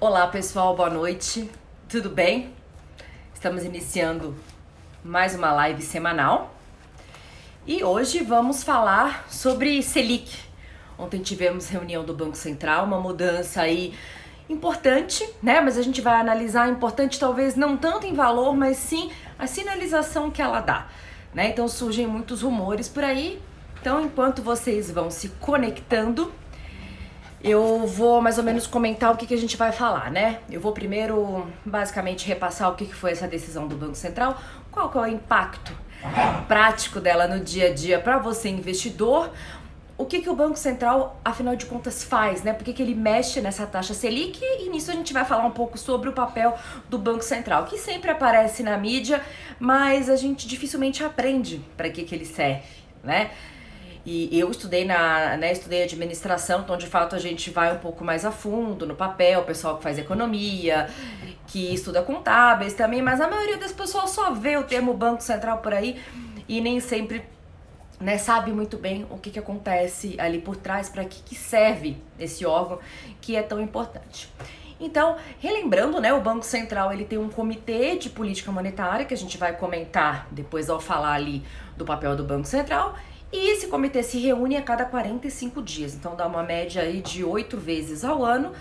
Olá pessoal, boa noite, tudo bem? Estamos iniciando mais uma live semanal e hoje vamos falar sobre Selic. Ontem tivemos reunião do Banco Central, uma mudança aí importante, né? Mas a gente vai analisar, importante talvez não tanto em valor, mas sim a sinalização que ela dá, né? Então surgem muitos rumores por aí, então enquanto vocês vão se conectando, eu vou mais ou menos comentar o que a gente vai falar, né? Eu vou primeiro, basicamente, repassar o que foi essa decisão do Banco Central, qual que é o impacto prático dela no dia a dia para você, investidor, o que o Banco Central, afinal de contas, faz, né? Por que ele mexe nessa taxa Selic? E nisso a gente vai falar um pouco sobre o papel do Banco Central, que sempre aparece na mídia, mas a gente dificilmente aprende para que ele serve, né? E eu estudei estudei administração, então de fato a gente vai um pouco mais a fundo no papel, o pessoal que faz economia, que estuda contábeis também, mas a maioria das pessoas só vê o termo Banco Central por aí e nem sempre, né, sabe muito bem o que acontece ali por trás, para que serve esse órgão que é tão importante. Então, relembrando, né, o Banco Central ele tem um comitê de política monetária, que a gente vai comentar depois ao falar ali do papel do Banco Central. E esse comitê se reúne a cada 45 dias, então dá uma média aí de 8 vezes ao ano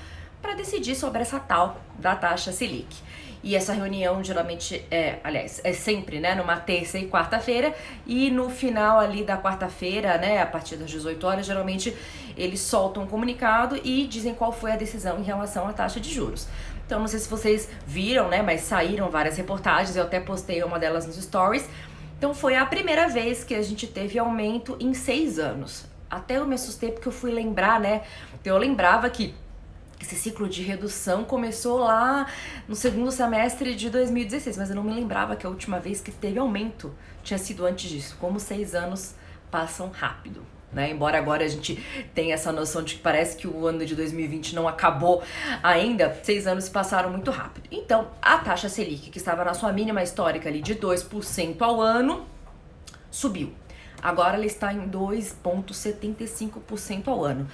para decidir sobre essa tal da taxa Selic. E essa reunião geralmente é sempre, né, numa terça e quarta-feira, e no final ali da quarta-feira, né, a partir das 18 horas, geralmente eles soltam um comunicado e dizem qual foi a decisão em relação à taxa de juros. Então não sei se vocês viram, né, mas saíram várias reportagens, eu até postei uma delas nos stories. Então foi a primeira vez que a gente teve aumento em 6 anos. Até eu me assustei porque eu fui lembrar, né? Eu lembrava que esse ciclo de redução começou lá no segundo semestre de 2016, mas eu não me lembrava que a última vez que teve aumento tinha sido antes disso. Como 6 anos passam rápido, né? Embora agora a gente tenha essa noção de que parece que o ano de 2020 não acabou ainda, 6 anos passaram muito rápido. Então, a taxa Selic, que estava na sua mínima histórica ali de 2% ao ano, subiu. Agora ela está em 2,75% ao ano.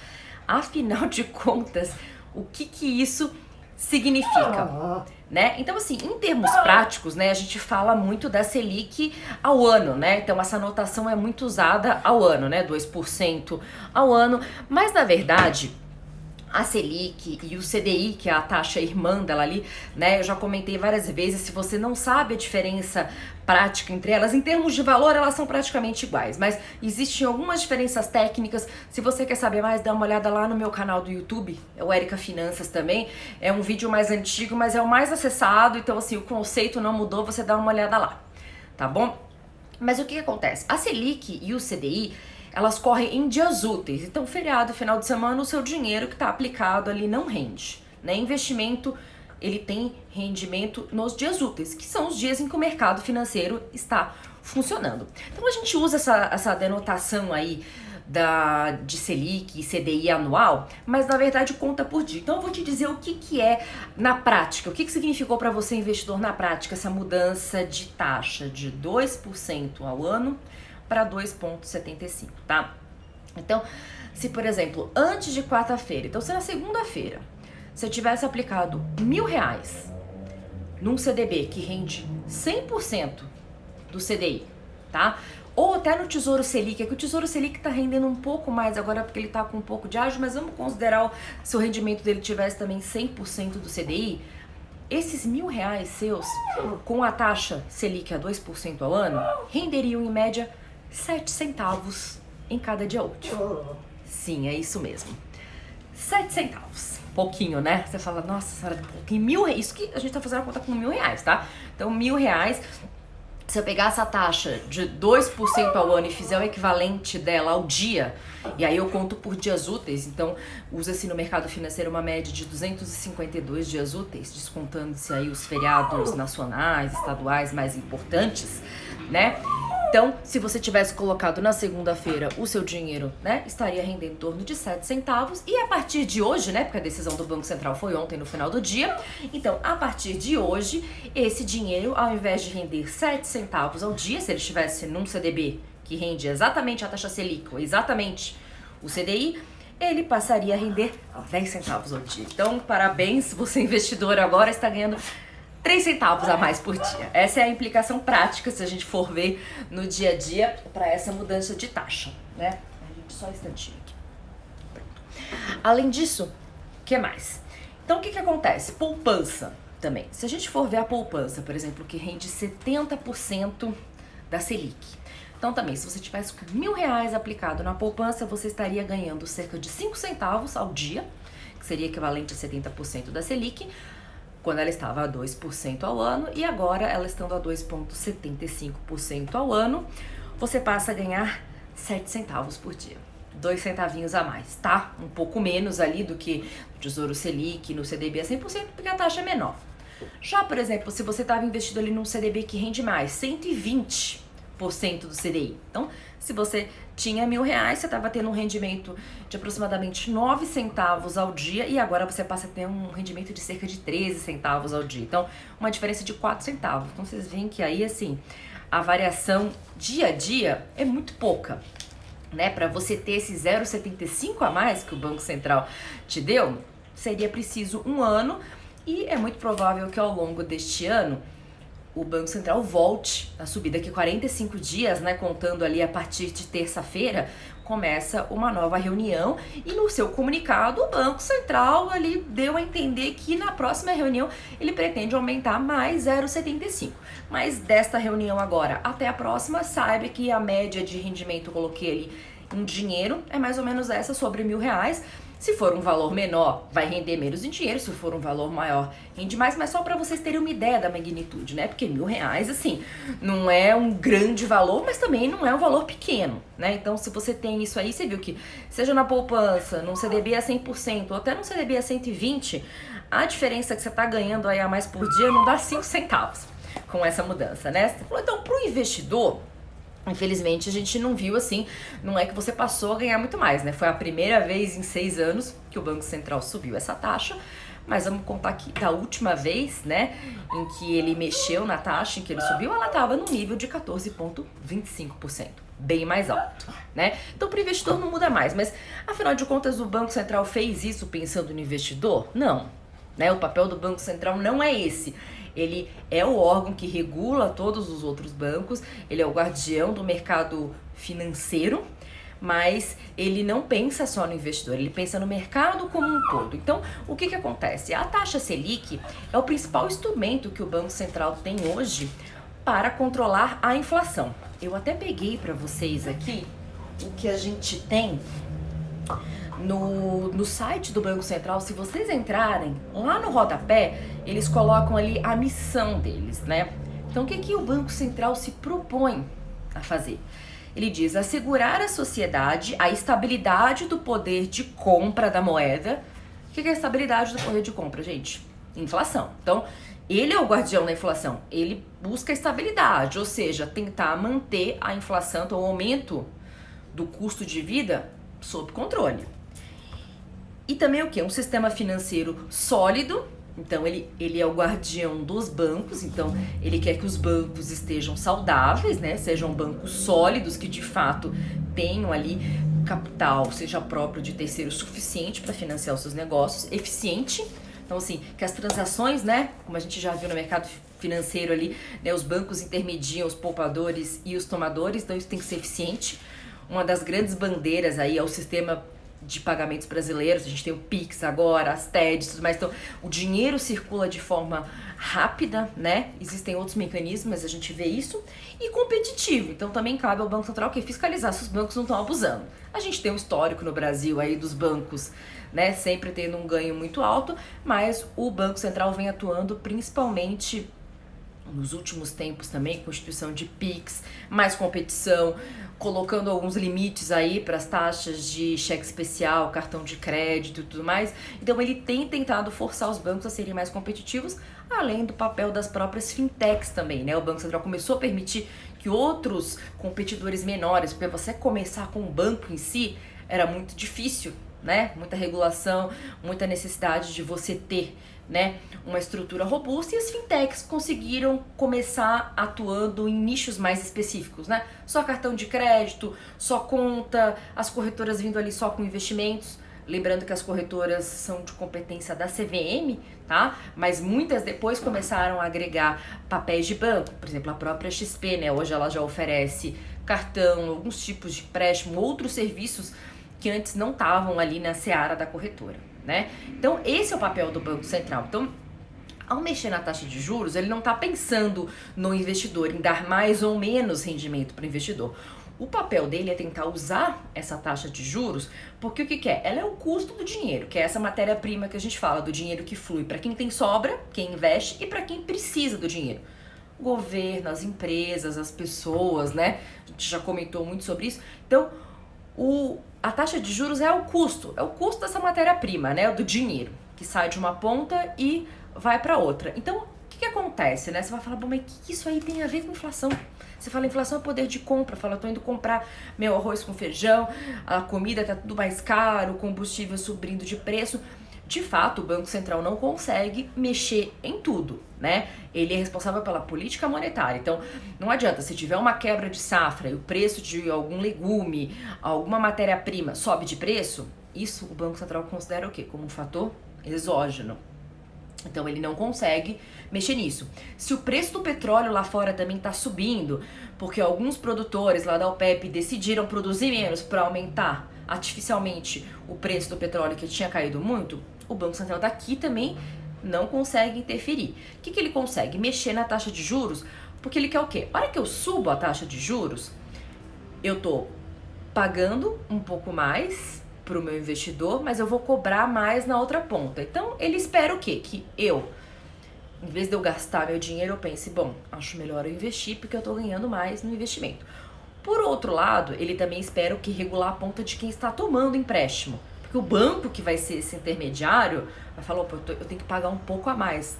Afinal de contas, o que isso significa, né? Então, assim, em termos práticos, né, a gente fala muito da Selic ao ano, né? Então, essa notação é muito usada ao ano, né? 2% ao ano, mas na verdade a Selic e o CDI, que é a taxa irmã dela ali, né? Eu já comentei várias vezes, se você não sabe a diferença prática entre elas, em termos de valor, elas são praticamente iguais, mas existem algumas diferenças técnicas. Se você quer saber mais, dá uma olhada lá no meu canal do YouTube, é o Erika Finanças também. É um vídeo mais antigo, mas é o mais acessado, então assim, o conceito não mudou, você dá uma olhada lá, tá bom? Mas o que acontece? A Selic e o CDI, elas correm em dias úteis. Então, feriado, final de semana, o seu dinheiro que está aplicado ali não rende, né? Investimento, ele tem rendimento nos dias úteis, que são os dias em que o mercado financeiro está funcionando. Então, a gente usa essa denotação aí de Selic e CDI anual, mas na verdade conta por dia. Então eu vou te dizer o que é na prática, o que significou para você, investidor, na prática, essa mudança de taxa de 2% ao ano para 2,75, tá? Então, se por exemplo, antes de quarta-feira, então se na segunda-feira você tivesse aplicado R$1.000 num CDB que rende 100% do CDI, tá? Ou até no Tesouro Selic, é que o Tesouro Selic tá rendendo um pouco mais agora porque ele tá com um pouco de ágio, mas vamos considerar se o rendimento dele tivesse também 100% do CDI, esses R$1.000 seus, com a taxa Selic a 2% ao ano, renderiam em média 7 centavos em cada dia útil. Sim, é isso mesmo. 7 centavos. Pouquinho, né? Você fala, nossa senhora, pouquinho. R$1.000, isso que a gente tá fazendo a conta com R$1.000, tá? Então, R$1.000, se eu pegar essa taxa de 2% ao ano e fizer o equivalente dela ao dia, e aí eu conto por dias úteis, então usa-se no mercado financeiro uma média de 252 dias úteis, descontando-se aí os feriados nacionais, estaduais mais importantes, né? Então, se você tivesse colocado na segunda-feira o seu dinheiro, né, estaria rendendo em torno de 7 centavos. E a partir de hoje, né, porque a decisão do Banco Central foi ontem no final do dia, então, a partir de hoje, esse dinheiro, ao invés de render 7 centavos ao dia, se ele estivesse num CDB que rende exatamente a taxa Selic, ou exatamente o CDI, ele passaria a render 10 centavos ao dia. Então, parabéns, você investidor agora está ganhando 3 centavos a mais por dia. Essa é a implicação prática, se a gente for ver no dia a dia, para essa mudança de taxa, né? A gente só um instantinho aqui. Pronto. Além disso, o que mais? Então, o que acontece? Poupança também. Se a gente for ver a poupança, por exemplo, que rende 70% da Selic. Então, também, se você tivesse com R$1.000 aplicado na poupança, você estaria ganhando cerca de 5 centavos ao dia, que seria equivalente a 70% da Selic, quando ela estava a 2% ao ano, e agora ela estando a 2,75% ao ano, você passa a ganhar 7 centavos por dia. 2 centavinhos a mais, tá? Um pouco menos ali do que no Tesouro Selic, no CDB a 100%, porque a taxa é menor. Já, por exemplo, se você estava investido ali num CDB que rende mais, 120% do CDI. Então, se você tinha R$1.000, você estava tendo um rendimento de aproximadamente 9 centavos ao dia e agora você passa a ter um rendimento de cerca de 13 centavos ao dia. Então, uma diferença de 4 centavos. Então, vocês veem que aí, assim, a variação dia a dia é muito pouca, né? Para você ter esse 0,75 a mais que o Banco Central te deu, seria preciso um ano e é muito provável que ao longo deste ano o Banco Central volte a subir. Daqui 45 dias, né, contando ali a partir de terça-feira, começa uma nova reunião e no seu comunicado o Banco Central ali deu a entender que na próxima reunião ele pretende aumentar mais 0,75. Mas desta reunião agora até a próxima, saiba que a média de rendimento, eu coloquei ali em dinheiro, é mais ou menos essa sobre R$1.000. Se for um valor menor, vai render menos em dinheiro. Se for um valor maior, rende mais. Mas só para vocês terem uma ideia da magnitude, né? Porque R$1.000, assim, não é um grande valor, mas também não é um valor pequeno, né? Então, se você tem isso aí, você viu que seja na poupança, num CDB a 100% ou até num CDB a 120%, a diferença que você tá ganhando aí a mais por dia não dá 5 centavos com essa mudança, né? Você falou, então, pro investidor, infelizmente a gente não viu assim, não é que você passou a ganhar muito mais, né? Foi a primeira vez em 6 anos que o Banco Central subiu essa taxa, mas vamos contar aqui da última vez, né, em que ele mexeu na taxa, em que ele subiu, ela estava no nível de 14,25%, bem mais alto, né? Então para o investidor não muda mais, mas afinal de contas o Banco Central fez isso pensando no investidor? Não, né? O papel do Banco Central não é esse. Ele é o órgão que regula todos os outros bancos, ele é o guardião do mercado financeiro, mas ele não pensa só no investidor, ele pensa no mercado como um todo. Então, o que acontece? A taxa Selic é o principal instrumento que o Banco Central tem hoje para controlar a inflação. Eu até peguei para vocês aqui o que a gente tem no site do Banco Central. Se vocês entrarem lá no rodapé, eles colocam ali a missão deles, né? Então, o que o Banco Central se propõe a fazer? Ele diz assegurar à sociedade a estabilidade do poder de compra da moeda. O que é a estabilidade do poder de compra, gente? Inflação. Então, ele é o guardião da inflação. Ele busca estabilidade, ou seja, tentar manter a inflação, então, o aumento do custo de vida sob controle. E também o quê? Um sistema financeiro sólido. Então, ele é o guardião dos bancos, então ele quer que os bancos estejam saudáveis, né? Sejam bancos sólidos, que de fato tenham ali capital, seja próprio de terceiro suficiente para financiar os seus negócios, eficiente. Então, assim, que as transações, né? Como a gente já viu no mercado financeiro ali, né? Os bancos intermediam os poupadores e os tomadores, então isso tem que ser eficiente. Uma das grandes bandeiras aí é o sistema de pagamentos brasileiros. A gente tem o Pix agora, as TEDs, tudo mais. Então, o dinheiro circula de forma rápida, né? Existem outros mecanismos, mas a gente vê isso. E competitivo. Então, também cabe ao Banco Central que fiscalizar se os bancos não estão abusando. A gente tem um histórico no Brasil aí dos bancos, né? Sempre tendo um ganho muito alto, mas o Banco Central vem atuando principalmente nos últimos tempos também, com instituição de PIX, mais competição, colocando alguns limites aí para as taxas de cheque especial, cartão de crédito e tudo mais. Então ele tem tentado forçar os bancos a serem mais competitivos, além do papel das próprias fintechs também, né? O Banco Central começou a permitir que outros competidores menores, porque você começar com o banco em si era muito difícil, né? Muita regulação, muita necessidade de você ter, né, uma estrutura robusta, e as fintechs conseguiram começar atuando em nichos mais específicos, né? Só cartão de crédito, só conta, as corretoras vindo ali só com investimentos, Lembrando que as corretoras são de competência da CVM, tá? Mas muitas depois começaram a agregar papéis de banco. Por exemplo, a própria XP, né? Hoje ela já oferece cartão, alguns tipos de empréstimo, outros serviços que antes não estavam ali na seara da corretora, né? Então, esse é o papel do Banco Central. Então, ao mexer na taxa de juros, ele não está pensando no investidor, em dar mais ou menos rendimento para o investidor. O papel dele é tentar usar essa taxa de juros, porque o que é? Ela é o custo do dinheiro, que é essa matéria-prima que a gente fala, do dinheiro que flui para quem tem sobra, quem investe, e para quem precisa do dinheiro. O governo, as empresas, as pessoas, né? A gente já comentou muito sobre isso. Então, a taxa de juros é o custo dessa matéria-prima, né? Do dinheiro, que sai de uma ponta e vai para outra. Então, o que acontece, né? Você vai falar, bom, mas o que isso aí tem a ver com inflação? Você fala, inflação é poder de compra. Fala, tô indo comprar meu arroz com feijão, a comida tá tudo mais caro, o combustível subindo de preço. De fato, o Banco Central não consegue mexer em tudo, né? Ele é responsável pela política monetária. Então, não adianta, se tiver uma quebra de safra e o preço de algum legume, alguma matéria-prima sobe de preço, isso o Banco Central considera o quê? Como um fator exógeno. Então ele não consegue mexer nisso. Se o preço do petróleo lá fora também está subindo, porque alguns produtores lá da OPEP decidiram produzir menos para aumentar artificialmente o preço do petróleo que tinha caído muito, o Banco Central daqui também não consegue interferir. O que ele consegue? Mexer na taxa de juros, porque ele quer o quê? A hora que eu subo a taxa de juros, eu tô pagando um pouco mais para o meu investidor, mas eu vou cobrar mais na outra ponta. Então, ele espera o quê? Que eu, em vez de eu gastar meu dinheiro, eu pense, bom, acho melhor eu investir porque eu tô ganhando mais no investimento. Por outro lado, ele também espera o que? Regular a ponta de quem está tomando empréstimo. Porque o banco que vai ser esse intermediário vai falar, opa, eu tenho que pagar um pouco a mais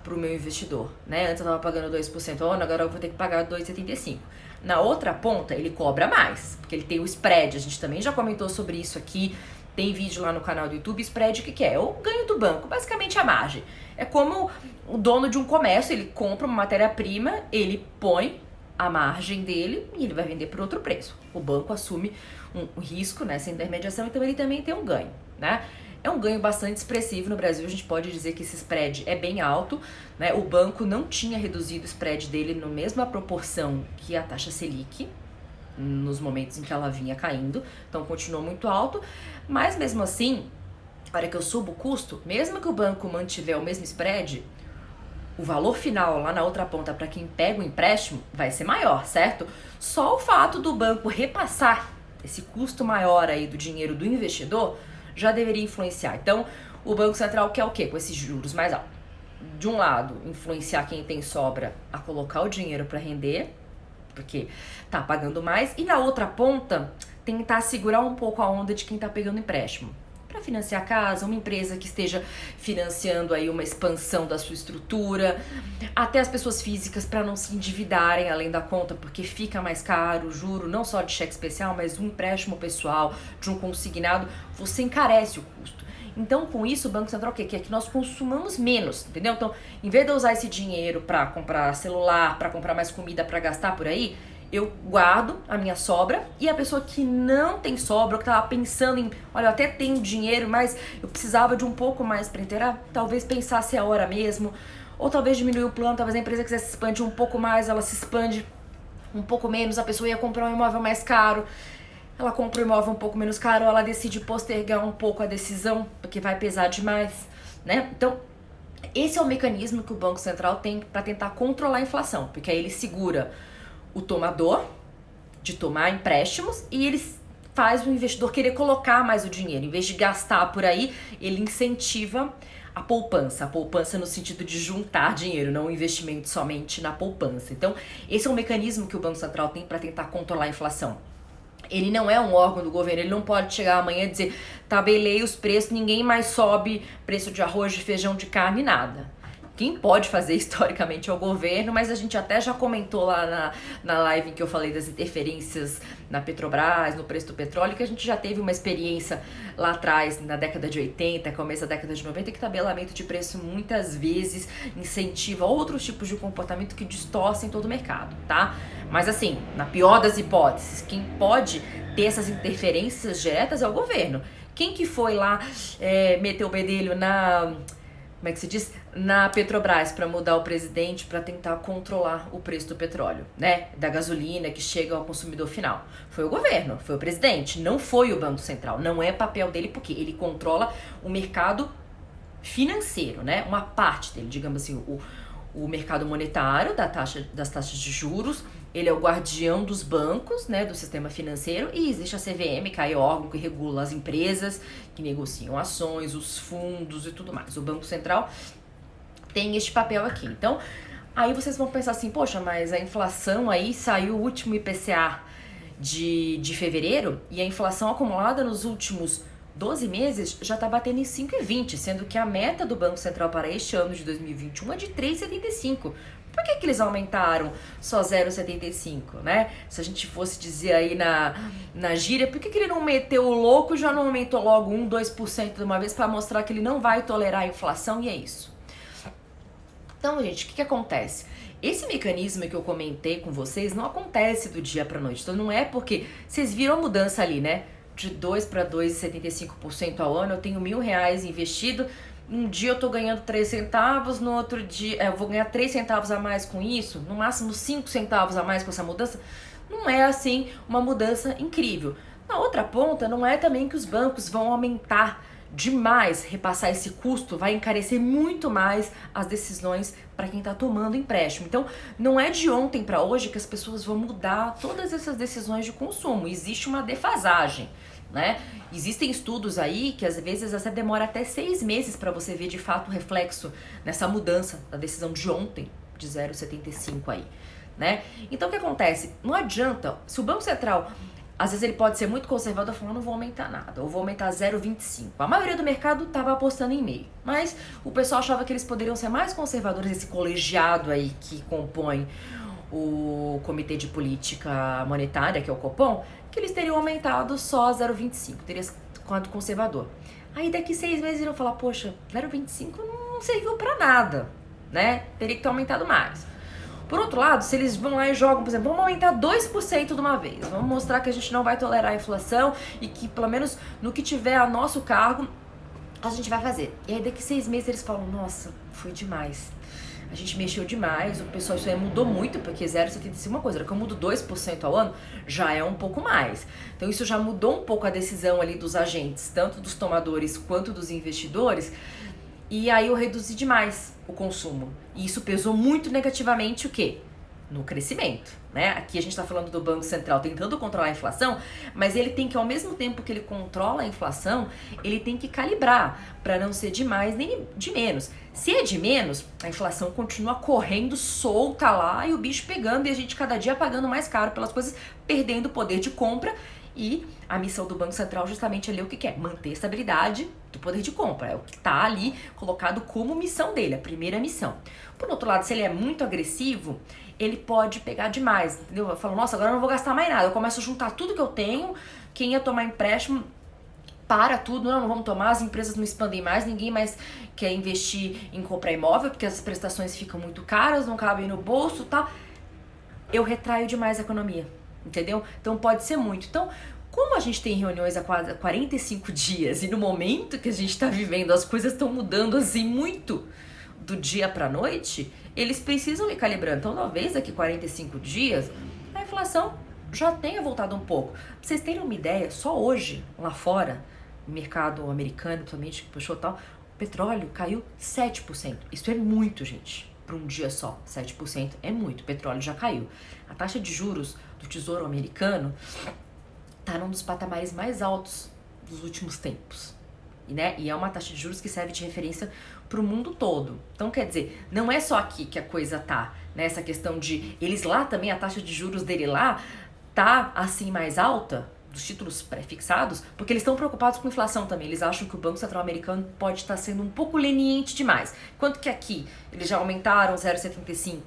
para o meu investidor, né? Antes eu estava pagando 2%, agora eu vou ter que pagar 2,75%. Na outra ponta, ele cobra mais, porque ele tem o spread. A gente também já comentou sobre isso aqui, tem vídeo lá no canal do YouTube. Spread, o que é? É o ganho do banco, basicamente a margem. É como o dono de um comércio, ele compra uma matéria-prima, ele põe a margem dele e ele vai vender por outro preço. O banco assume um risco nessa intermediação, então ele também tem um ganho, né? É um ganho bastante expressivo no Brasil, a gente pode dizer que esse spread é bem alto, né? O banco não tinha reduzido o spread dele na mesma proporção que a taxa Selic, nos momentos em que ela vinha caindo, então continuou muito alto, mas mesmo assim, na hora que eu subo o custo, mesmo que o banco mantiver o mesmo spread, o valor final lá na outra ponta para quem pega o empréstimo vai ser maior, certo? Só o fato do banco repassar esse custo maior aí do dinheiro do investidor já deveria influenciar. Então, o Banco Central quer o quê com esses juros mais altos? De um lado, influenciar quem tem sobra a colocar o dinheiro para render, porque tá pagando mais, e na outra ponta, tentar segurar um pouco a onda de quem tá pegando empréstimo. Para financiar a casa, uma empresa que esteja financiando aí uma expansão da sua estrutura, até as pessoas físicas para não se endividarem além da conta, porque fica mais caro o juro, não só de cheque especial, mas um empréstimo pessoal, de um consignado, você encarece o custo. Então, com isso, o Banco Central quer que nós consumamos menos, entendeu? Então, em vez de eu usar esse dinheiro para comprar celular, para comprar mais comida, para gastar por aí, eu guardo a minha sobra, e a pessoa que não tem sobra, ou que tava pensando em, olha, eu até tenho dinheiro, mas eu precisava de um pouco mais para inteirar, talvez pensasse a hora mesmo, ou talvez diminuir o plano, talvez a empresa quisesse expandir um pouco mais, ela se expande um pouco menos, a pessoa ia comprar um imóvel mais caro, ela compra um imóvel um pouco menos caro, ela decide postergar um pouco a decisão, porque vai pesar demais, né? Então, esse é o mecanismo que o Banco Central tem para tentar controlar a inflação, porque aí ele segura o tomador de tomar empréstimos e ele faz o investidor querer colocar mais o dinheiro. Em vez de gastar por aí, ele incentiva a poupança no sentido de juntar dinheiro, não o investimento somente na poupança. Então, esse é um mecanismo que o Banco Central tem para tentar controlar a inflação. Ele não é um órgão do governo, ele não pode chegar amanhã e dizer, tabelei os preços, ninguém mais sobe preço de arroz, de feijão, de carne, nada. Quem pode fazer historicamente é o governo, mas a gente até já comentou lá na live em que eu falei das interferências na Petrobras, no preço do petróleo, que a gente já teve uma experiência lá atrás, na década de 80, começo da década de 90, que tabelamento de preço muitas vezes incentiva outros tipos de comportamento que distorcem todo o mercado, tá? Mas assim, na pior das hipóteses, quem pode ter essas interferências diretas é o governo, Quem que foi lá meter o bedelho na... Como é que se diz? Na Petrobras para mudar o presidente para tentar controlar o preço do petróleo, né? Da gasolina que chega ao consumidor final. Foi o governo, foi o presidente, não foi o Banco Central. Não é papel dele porque ele controla o mercado financeiro, né? Uma parte dele, digamos assim, o mercado monetário das taxas de juros. Ele é o guardião dos bancos, né, do sistema financeiro, e existe a CVM, que é o órgão que regula as empresas que negociam ações, os fundos e tudo mais. O Banco Central tem este papel aqui. Então, aí vocês vão pensar assim, poxa, mas a inflação aí saiu o último IPCA de fevereiro e a inflação acumulada nos últimos 12 meses já está batendo em 5,20, sendo que a meta do Banco Central para este ano de 2021 é de 3,75. Por que eles aumentaram só 0,75, né? Se a gente fosse dizer aí na gíria, por que ele não meteu o louco e já não aumentou logo 1, 2% de uma vez para mostrar que ele não vai tolerar a inflação e é isso? Então, gente, o que acontece? Esse mecanismo que eu comentei com vocês não acontece do dia para noite. Então, não é porque vocês viram a mudança ali, né? De 2 para 2,75% ao ano, eu tenho R$1.000 investido. Um dia eu tô ganhando 3 centavos, no outro dia eu vou ganhar 3 centavos a mais com isso, no máximo 5 centavos a mais com essa mudança. Não é assim uma mudança incrível. Na outra ponta, não é também que os bancos vão aumentar demais, repassar esse custo, vai encarecer muito mais as decisões para quem está tomando empréstimo. Então, não é de ontem para hoje que as pessoas vão mudar todas essas decisões de consumo. Existe uma defasagem, né? Existem estudos aí que às vezes até demora até 6 meses para você ver de fato o reflexo nessa mudança da decisão de ontem, de 0,75 aí, né? Então, o que acontece? Não adianta, se o Banco Central... Às vezes ele pode ser muito conservador falando, não vou aumentar nada, ou vou aumentar 0,25. A maioria do mercado estava apostando em meio. Mas o pessoal achava que eles poderiam ser mais conservadores, esse colegiado aí que compõe o Comitê de Política Monetária, que é o Copom, que eles teriam aumentado só 0,25, teria quanto conservador. Aí daqui 6 meses eles vão falar, poxa, 0,25 não serviu pra nada, né? Teria que ter aumentado mais. Por outro lado, se eles vão lá e jogam, por exemplo, vamos aumentar 2% de uma vez, vamos mostrar que a gente não vai tolerar a inflação e que, pelo menos, no que tiver a nosso cargo, a gente vai fazer. E aí, daqui 6 meses, eles falam, nossa, foi demais. A gente mexeu demais, o pessoal, isso aí mudou muito, porque 0,75 é uma coisa, que eu mudo 2% ao ano, já é um pouco mais. Então, isso já mudou um pouco a decisão ali dos agentes, tanto dos tomadores quanto dos investidores, e aí eu reduzi demais o consumo. E isso pesou muito negativamente o quê? No crescimento, né? Aqui a gente está falando do Banco Central tentando controlar a inflação, mas ele tem que, ao mesmo tempo que ele controla a inflação, ele tem que calibrar para não ser de mais nem de menos. Se é de menos, a inflação continua correndo solta lá e o bicho pegando e a gente cada dia pagando mais caro pelas coisas, perdendo o poder de compra. E a missão do Banco Central justamente ali é o que quer? Manter a estabilidade do poder de compra. É o que está ali colocado como missão dele, a primeira missão. Por outro lado, se ele é muito agressivo, ele pode pegar demais, entendeu? Eu falo, nossa, agora eu não vou gastar mais nada. Eu começo a juntar tudo que eu tenho, quem ia tomar empréstimo, para tudo, não vamos tomar, as empresas não expandem mais, ninguém mais quer investir em comprar imóvel, porque as prestações ficam muito caras, não cabem no bolso e tal. Eu retraio demais a economia. Entendeu? Então pode ser muito. Então, como a gente tem reuniões há 45 dias e no momento que a gente está vivendo as coisas estão mudando assim muito do dia para noite, eles precisam ir calibrando. Então, talvez daqui 45 dias a inflação já tenha voltado um pouco. Pra vocês terem uma ideia, só hoje lá fora, no mercado americano, principalmente que puxou tal, o petróleo caiu 7%. Isso é muito, gente. Para um dia só, 7% é muito, o petróleo já caiu. A taxa de juros do Tesouro Americano está num dos patamares mais altos dos últimos tempos. Né? E é uma taxa de juros que serve de referência para o mundo todo. Então, quer dizer, não é só aqui que a coisa tá, né? Essa questão de eles lá também, a taxa de juros dele lá tá assim mais alta, dos títulos pré-fixados, porque eles estão preocupados com inflação também. Eles acham que o Banco Central americano pode estar sendo um pouco leniente demais. Enquanto que aqui, eles já aumentaram 0,75,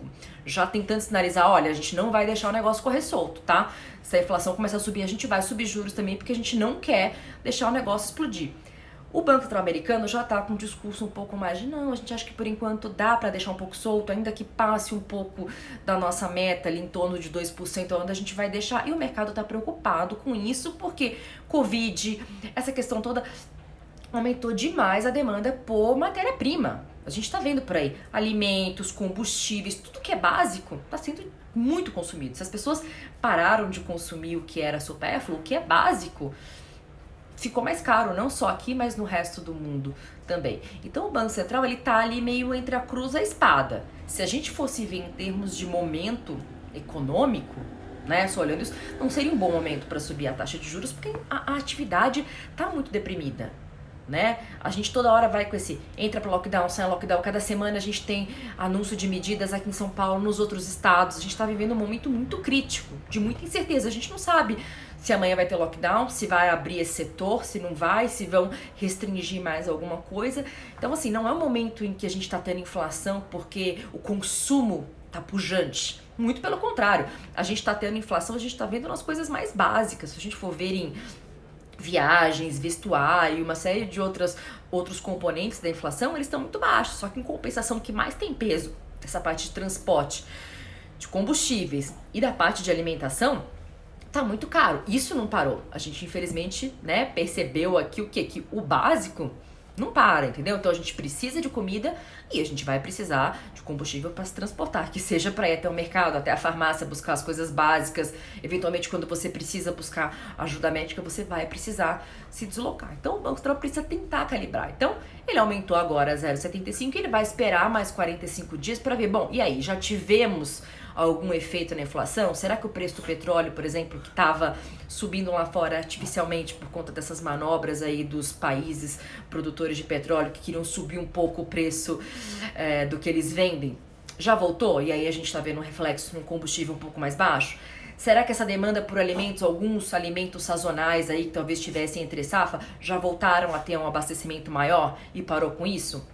já tentando sinalizar, olha, a gente não vai deixar o negócio correr solto, tá? Se a inflação começar a subir, a gente vai subir juros também, porque a gente não quer deixar o negócio explodir. O Banco Central americano já está com um discurso um pouco mais de não, a gente acha que por enquanto dá para deixar um pouco solto, ainda que passe um pouco da nossa meta ali em torno de 2%, onde a gente vai deixar. E o mercado está preocupado com isso, porque Covid, essa questão toda, aumentou demais a demanda por matéria-prima. A gente está vendo por aí, alimentos, combustíveis, tudo que é básico está sendo muito consumido. Se as pessoas pararam de consumir o que era supérfluo, o que é básico, ficou mais caro, não só aqui, mas no resto do mundo também. Então o Banco Central, ele tá ali meio entre a cruz e a espada. Se a gente fosse ver em termos de momento econômico, né, só olhando isso, não seria um bom momento para subir a taxa de juros, porque a atividade tá muito deprimida. Né? A gente toda hora vai com esse entra para lockdown, sai lockdown, cada semana a gente tem anúncio de medidas aqui em São Paulo, nos outros estados. A gente está vivendo um momento muito crítico, de muita incerteza. A gente não sabe se amanhã vai ter lockdown, se vai abrir esse setor, se não vai, se vão restringir mais alguma coisa. Então, assim, não é um momento em que a gente está tendo inflação porque o consumo tá pujante. Muito pelo contrário, a gente está tendo inflação, a gente está vendo nas coisas mais básicas. Se a gente for ver em viagens, vestuário, uma série de outros componentes da inflação, eles estão muito baixos. Só que em compensação, o que mais tem peso, essa parte de transporte, de combustíveis e da parte de alimentação, tá muito caro. Isso não parou. A gente, infelizmente, né, percebeu aqui o quê? Que o básico não para, entendeu? Então a gente precisa de comida e a gente vai precisar de combustível para se transportar, que seja para ir até o mercado, até a farmácia, buscar as coisas básicas. Eventualmente, quando você precisa buscar ajuda médica, você vai precisar se deslocar. Então o Banco Central precisa tentar calibrar. Então ele aumentou agora 0,75 e ele vai esperar mais 45 dias para ver, bom, e aí, já tivemos algum efeito na inflação? Será que o preço do petróleo, por exemplo, que estava subindo lá fora artificialmente por conta dessas manobras aí dos países produtores de petróleo que queriam subir um pouco o preço do que eles vendem, já voltou? E aí a gente está vendo um reflexo no combustível um pouco mais baixo? Será que essa demanda por alimentos, alguns alimentos sazonais aí que talvez estivessem entre safra, já voltaram a ter um abastecimento maior e parou com isso?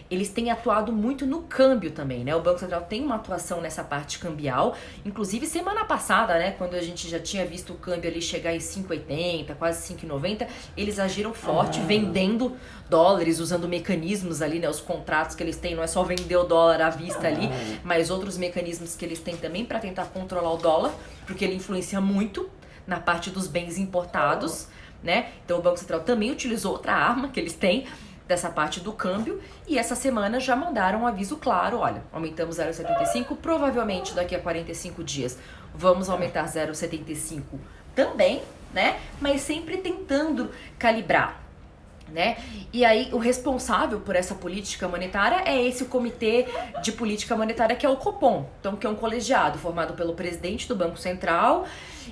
Eles têm atuado muito no câmbio também, né? O Banco Central tem uma atuação nessa parte cambial. Inclusive, semana passada, né, quando a gente já tinha visto o câmbio ali chegar em 5,80, quase 5,90, eles agiram forte, vendendo dólares, usando mecanismos ali, né, os contratos que eles têm. Não é só vender o dólar à vista ali, mas outros mecanismos que eles têm também para tentar controlar o dólar, porque ele influencia muito na parte dos bens importados, né? Então, o Banco Central também utilizou outra arma que eles têm, dessa parte do câmbio, e essa semana já mandaram um aviso claro, olha, aumentamos 0,75, provavelmente daqui a 45 dias vamos aumentar 0,75 também, né? Mas sempre tentando calibrar, né? E aí o responsável por essa política monetária é esse Comitê de Política Monetária, que é o Copom, então, que é um colegiado formado pelo presidente do Banco Central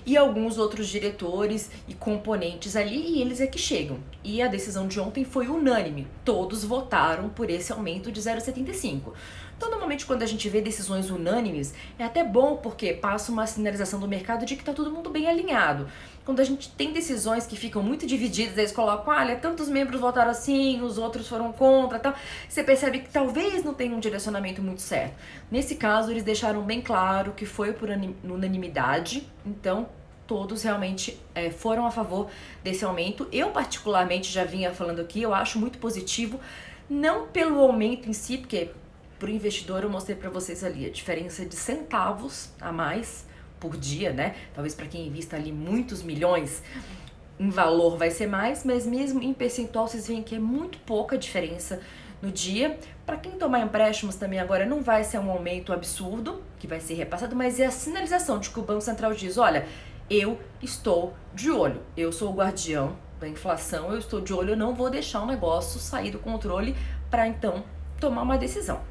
e alguns outros diretores e componentes ali, e eles é que chegam. E a decisão de ontem foi unânime, todos votaram por esse aumento de 0,75. Então, normalmente, quando a gente vê decisões unânimes, é até bom porque passa uma sinalização do mercado de que tá todo mundo bem alinhado. Quando a gente tem decisões que ficam muito divididas, eles colocam, olha, tantos membros votaram assim, os outros foram contra, tal. Você percebe que talvez não tenha um direcionamento muito certo. Nesse caso, eles deixaram bem claro que foi por unanimidade, então todos realmente foram a favor desse aumento. Eu, particularmente, já vinha falando aqui, eu acho muito positivo, não pelo aumento em si, porque para o investidor eu mostrei para vocês ali a diferença de centavos a mais por dia, né? Talvez para quem invista ali muitos milhões, em valor vai ser mais, mas mesmo em percentual vocês veem que é muito pouca diferença no dia. Para quem tomar empréstimos também agora não vai ser um aumento absurdo que vai ser repassado, mas é a sinalização de que o Banco Central diz, olha, eu estou de olho, eu sou o guardião da inflação, eu estou de olho, eu não vou deixar o negócio sair do controle para então tomar uma decisão.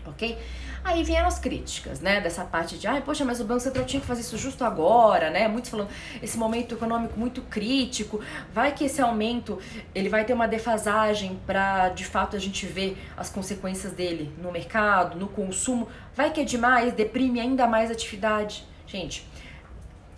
Ok? Aí vieram as críticas, né, dessa parte de, poxa, mas o Banco Central tinha que fazer isso justo agora, né, muitos falando, esse momento econômico muito crítico, vai que esse aumento, ele vai ter uma defasagem para, de fato, a gente ver as consequências dele no mercado, no consumo, vai que é demais, deprime ainda mais a atividade. Gente,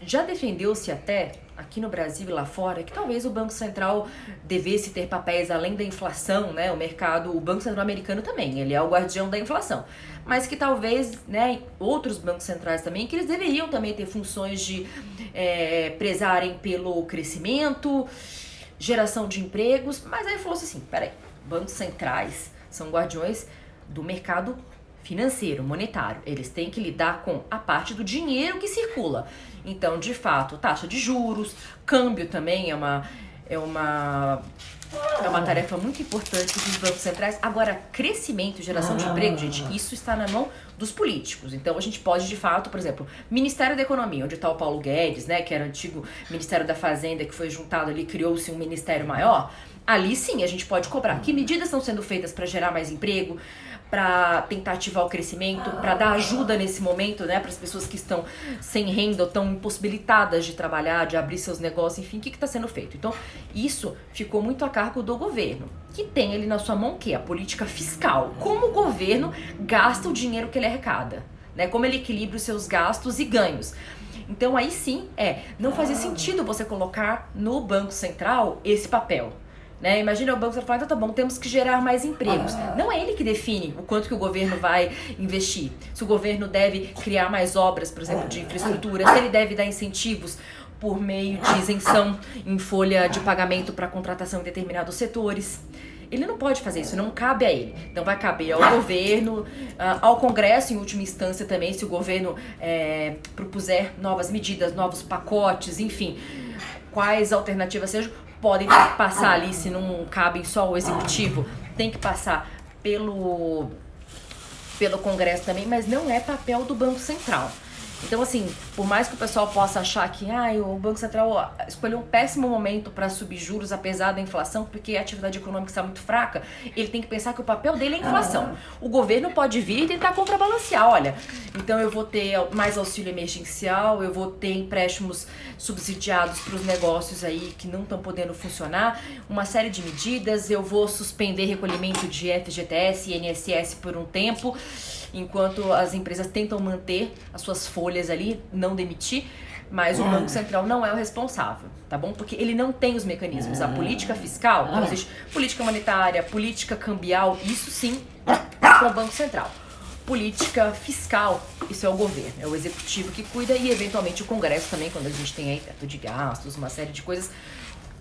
já defendeu-se até aqui no Brasil e lá fora que talvez o Banco Central devesse ter papéis além da inflação, né? O Banco Central americano também, ele é o guardião da inflação, mas que talvez, né, outros bancos centrais também, que eles deveriam também ter funções de prezarem pelo crescimento, geração de empregos, mas aí falou assim, peraí, bancos centrais são guardiões do mercado financeiro, monetário. Eles têm que lidar com a parte do dinheiro que circula. Então, de fato, taxa de juros, câmbio também é uma tarefa muito importante dos bancos centrais. Agora, crescimento e geração de emprego, gente, isso está na mão dos políticos. Então, a gente pode, de fato, por exemplo, Ministério da Economia, onde está o Paulo Guedes, né, que era o antigo Ministério da Fazenda, que foi juntado ali, criou-se um ministério maior. Ali, sim, a gente pode cobrar. Que medidas estão sendo feitas para gerar mais emprego, para tentar ativar o crescimento, para dar ajuda nesse momento, né, para as pessoas que estão sem renda ou estão impossibilitadas de trabalhar, de abrir seus negócios, enfim, o que está sendo feito? Então, isso ficou muito a cargo do governo, que tem ali na sua mão o quê? A política fiscal. Como o governo gasta o dinheiro que ele arrecada, né? Como ele equilibra os seus gastos e ganhos. Então, aí sim, não fazia sentido você colocar no Banco Central esse papel. Né? Imagina o Banco Central falar, então tá bom, temos que gerar mais empregos. Não é ele que define o quanto que o governo vai investir. Se o governo deve criar mais obras, por exemplo, de infraestrutura, se ele deve dar incentivos por meio de isenção em folha de pagamento para contratação em determinados setores. Ele não pode fazer isso, não cabe a ele. Então vai caber ao governo, ao Congresso em última instância também, se o governo propuser novas medidas, novos pacotes, enfim, quais alternativas sejam, podem ter que passar ali, se não cabem só o executivo, tem que passar pelo Congresso também, mas não é papel do Banco Central. Então, assim, por mais que o pessoal possa achar que o Banco Central escolheu um péssimo momento para subir juros, apesar da inflação, porque a atividade econômica está muito fraca, ele tem que pensar que o papel dele é a inflação. O governo pode vir e tentar contrabalancear, olha, então eu vou ter mais auxílio emergencial, eu vou ter empréstimos subsidiados para os negócios aí que não estão podendo funcionar, uma série de medidas, eu vou suspender recolhimento de FGTS e INSS por um tempo, enquanto as empresas tentam manter as suas folhas ali, não demitir, mas o Banco Central não é o responsável, tá bom? Porque ele não tem os mecanismos. A política fiscal, então existe política monetária, política cambial, isso sim é o Banco Central. Política fiscal, isso é o governo, é o executivo que cuida e eventualmente o Congresso também, quando a gente tem aí teto de gastos, uma série de coisas.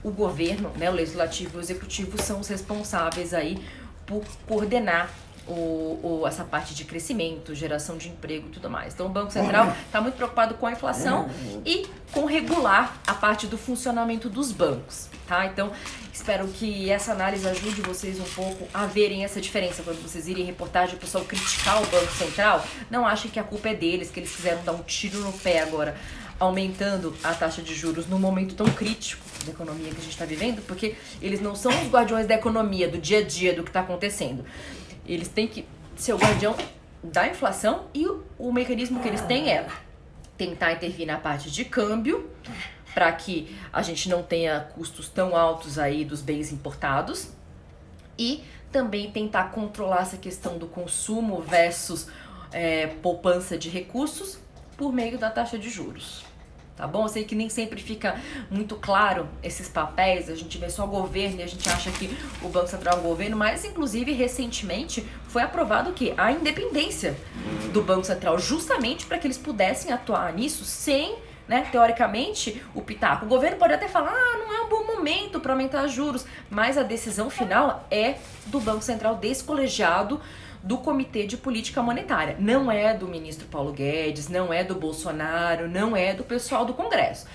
O governo, né, o legislativo e o executivo são os responsáveis aí por coordenar essa parte de crescimento, geração de emprego e tudo mais. Então o Banco Central está muito preocupado com a inflação e com regular a parte do funcionamento dos bancos, tá? Então espero que essa análise ajude vocês um pouco a verem essa diferença. Quando vocês irem em reportagem, o pessoal criticar o Banco Central, não achem que a culpa é deles, que eles quiseram dar um tiro no pé agora, aumentando a taxa de juros num momento tão crítico da economia que a gente está vivendo, porque eles não são os guardiões da economia, do dia a dia, do que está acontecendo. Eles têm que ser o guardião da inflação e o mecanismo que eles têm é tentar intervir na parte de câmbio para que a gente não tenha custos tão altos aí dos bens importados e também tentar controlar essa questão do consumo versus poupança de recursos por meio da taxa de juros. Tá bom? Eu sei que nem sempre fica muito claro esses papéis, a gente vê só governo e a gente acha que o Banco Central é um governo, mas inclusive recentemente foi aprovado que a independência do Banco Central, justamente para que eles pudessem atuar nisso sem, né, teoricamente, o pitaco. O governo pode até falar, não é um bom momento para aumentar juros, mas a decisão final é do Banco Central descolegiado do Comitê de Política Monetária. Não é do ministro Paulo Guedes, não é do Bolsonaro, não é do pessoal do Congresso.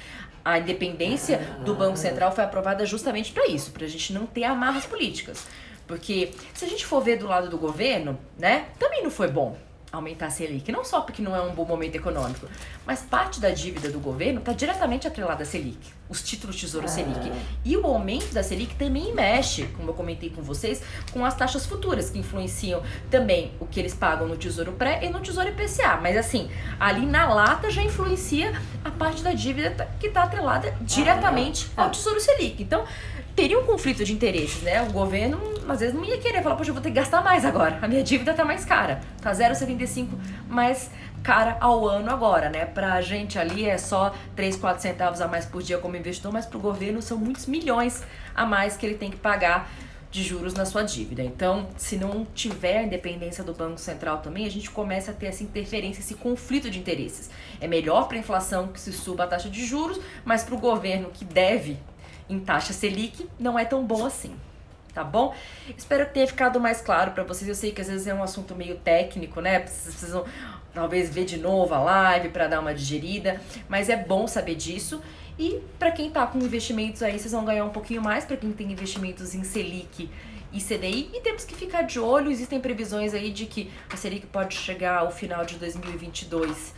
A independência do Banco Central foi aprovada justamente para isso, para a gente não ter amarras políticas. Porque se a gente for ver do lado do governo, né, também não foi bom aumentar a Selic, não só porque não é um bom momento econômico, mas parte da dívida do governo está diretamente atrelada à Selic, os títulos Tesouro Selic. E o aumento da Selic também mexe, como eu comentei com vocês, com as taxas futuras, que influenciam também o que eles pagam no Tesouro Pré e no Tesouro IPCA. Mas assim, ali na lata já influencia a parte da dívida que está atrelada diretamente ao Tesouro Selic. Então, teria um conflito de interesses, né? O governo, às vezes, não ia querer falar, poxa, eu vou ter que gastar mais agora. A minha dívida tá mais cara. Tá 0,75 mais cara ao ano agora, né? Pra gente ali é só 3, 4 centavos a mais por dia como investidor, mas pro governo são muitos milhões a mais que ele tem que pagar de juros na sua dívida. Então, se não tiver a independência do Banco Central também, a gente começa a ter essa interferência, esse conflito de interesses. É melhor para a inflação que se suba a taxa de juros, mas para o governo que deve em taxa Selic não é tão bom assim. Tá bom? Espero que tenha ficado mais claro para vocês. Eu sei que às vezes é um assunto meio técnico, né? Vocês precisam talvez ver de novo a live para dar uma digerida, mas é bom saber disso. E para quem tá com investimentos aí, vocês vão ganhar um pouquinho mais para quem tem investimentos em Selic e CDI. E temos que ficar de olho, existem previsões aí de que a Selic pode chegar ao final de 2022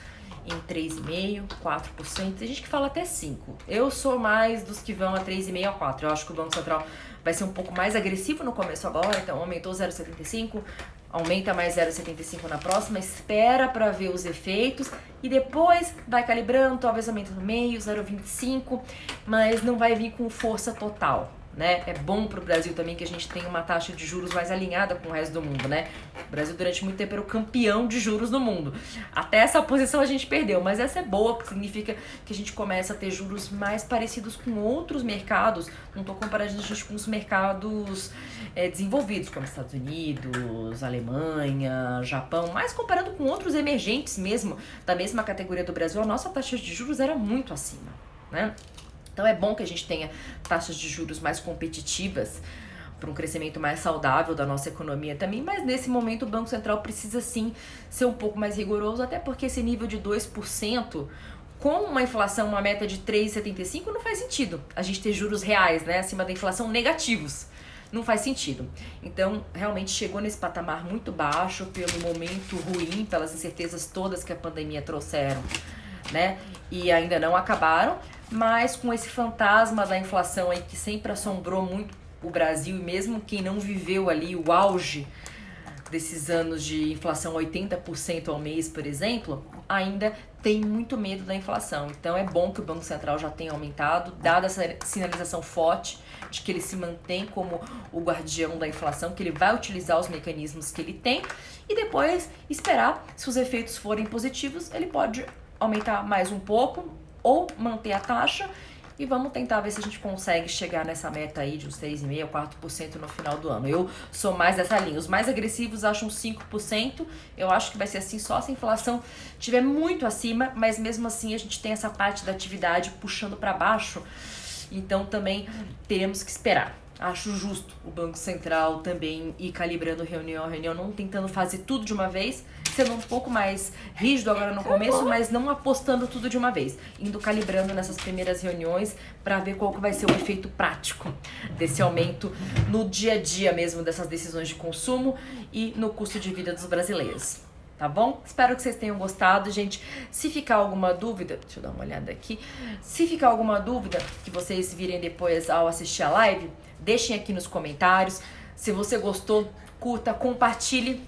em 3,5%, 4%. Tem gente que fala até 5%. Eu sou mais dos que vão a 3,5% a 4%. Eu acho que o Banco Central vai ser um pouco mais agressivo no começo agora, então aumentou 0,75%, aumenta mais 0,75% na próxima, espera para ver os efeitos e depois vai calibrando, talvez aumente no meio, 0,25%, mas não vai vir com força total. Né? É bom para o Brasil também que a gente tenha uma taxa de juros mais alinhada com o resto do mundo, né? O Brasil durante muito tempo era o campeão de juros do mundo. Até essa posição a gente perdeu, mas essa é boa, porque significa que a gente começa a ter juros mais parecidos com outros mercados. Não estou comparando a gente com os mercados desenvolvidos, como Estados Unidos, Alemanha, Japão, mas comparando com outros emergentes mesmo, da mesma categoria do Brasil, a nossa taxa de juros era muito acima, né? Então é bom que a gente tenha taxas de juros mais competitivas para um crescimento mais saudável da nossa economia também, mas nesse momento o Banco Central precisa sim ser um pouco mais rigoroso, até porque esse nível de 2%, com uma inflação, uma meta de 3,75, não faz sentido a gente ter juros reais, né, acima da inflação negativos. Não faz sentido. Então, realmente chegou nesse patamar muito baixo pelo momento ruim, pelas incertezas todas que a pandemia trouxeram, né? E ainda não acabaram, mas com esse fantasma da inflação aí que sempre assombrou muito o Brasil, e mesmo quem não viveu ali o auge desses anos de inflação 80% ao mês, por exemplo, ainda tem muito medo da inflação. Então é bom que o Banco Central já tenha aumentado, dada essa sinalização forte de que ele se mantém como o guardião da inflação, que ele vai utilizar os mecanismos que ele tem, e depois esperar, se os efeitos forem positivos, ele pode aumentar mais um pouco ou manter a taxa, e vamos tentar ver se a gente consegue chegar nessa meta aí de uns 3,5% a 4% no final do ano. Eu sou mais dessa linha. Os mais agressivos acham 5%. Eu acho que vai ser assim só se a inflação estiver muito acima, mas mesmo assim a gente tem essa parte da atividade puxando para baixo. Então também teremos que esperar. Acho justo o Banco Central também ir calibrando reunião a reunião, não tentando fazer tudo de uma vez, sendo um pouco mais rígido agora no começo, mas não apostando tudo de uma vez, indo calibrando nessas primeiras reuniões para ver qual que vai ser o efeito prático desse aumento no dia a dia mesmo dessas decisões de consumo e no custo de vida dos brasileiros. Tá bom? Espero que vocês tenham gostado, gente. Se ficar alguma dúvida, deixa eu dar uma olhada aqui. Se ficar alguma dúvida que vocês virem depois ao assistir a live, deixem aqui nos comentários. Se você gostou, curta, compartilhe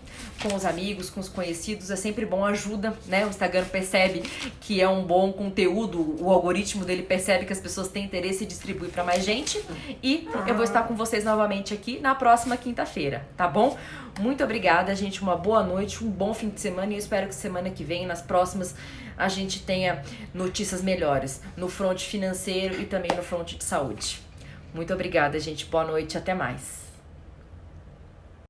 com os amigos, com os conhecidos, é sempre bom, ajuda, né? O Instagram percebe que é um bom conteúdo, o algoritmo dele percebe que as pessoas têm interesse e distribui para mais gente. E eu vou estar com vocês novamente aqui na próxima quinta-feira, tá bom? Muito obrigada, gente, uma boa noite, um bom fim de semana, e eu espero que semana que vem, nas próximas, a gente tenha notícias melhores no fronte financeiro e também no fronte de saúde. Muito obrigada, gente, boa noite, até mais.